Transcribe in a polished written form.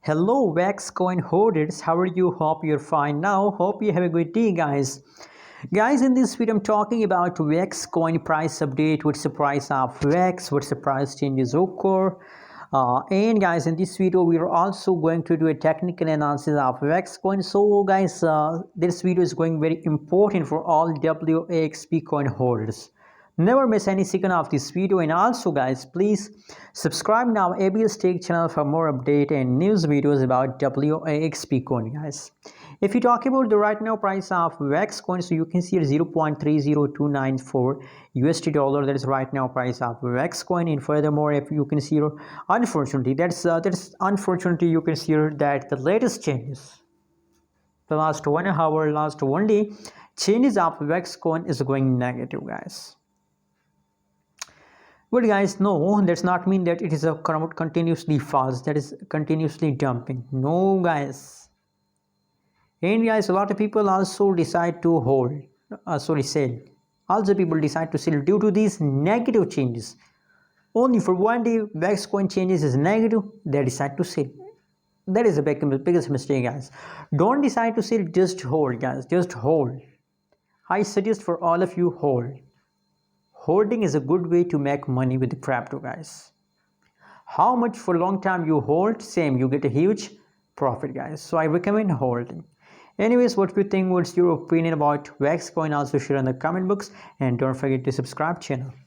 Hello wax coin holders, how are you? Hope you're fine now. Hope you have a good day, guys. Guys, in this video I'm talking about wax coin price update. What's the price of wax, what's the price changes occur, and guys, in this video we are also going to do a technical analysis of wax coin. So guys, this video is going very important for all WAXP coin holders. Never miss any second of this video, and also guys, please subscribe now ABS Tech channel for more update and news videos about WAXP coin, guys. If you talk about the right now price of wax coin, so you can see 0.30294 USD dollar. That is right now price of wax coin. And furthermore, if you can see, unfortunately, that's unfortunately you can see that the latest changes, the last 1 hour, last 1 day changes of wax coin is going negative, guys. But guys, no, that's not mean that it is a continuously false, that is continuously dumping. No, guys. And guys, a lot of people also decide to hold, sell. Also people decide to sell due to these negative changes. Only for 1 day wax coin changes is negative, they decide to sell. That is the biggest mistake, guys. Don't decide to sell, just hold, guys. Just hold. I suggest for all of you, hold. Holding is a good way to make money with crypto, guys. How much for long time you hold, same, you get a huge profit, guys. So I recommend holding. Anyways, what do you think? What's your opinion about wax coin? Also share in the comment box, and don't forget to subscribe channel.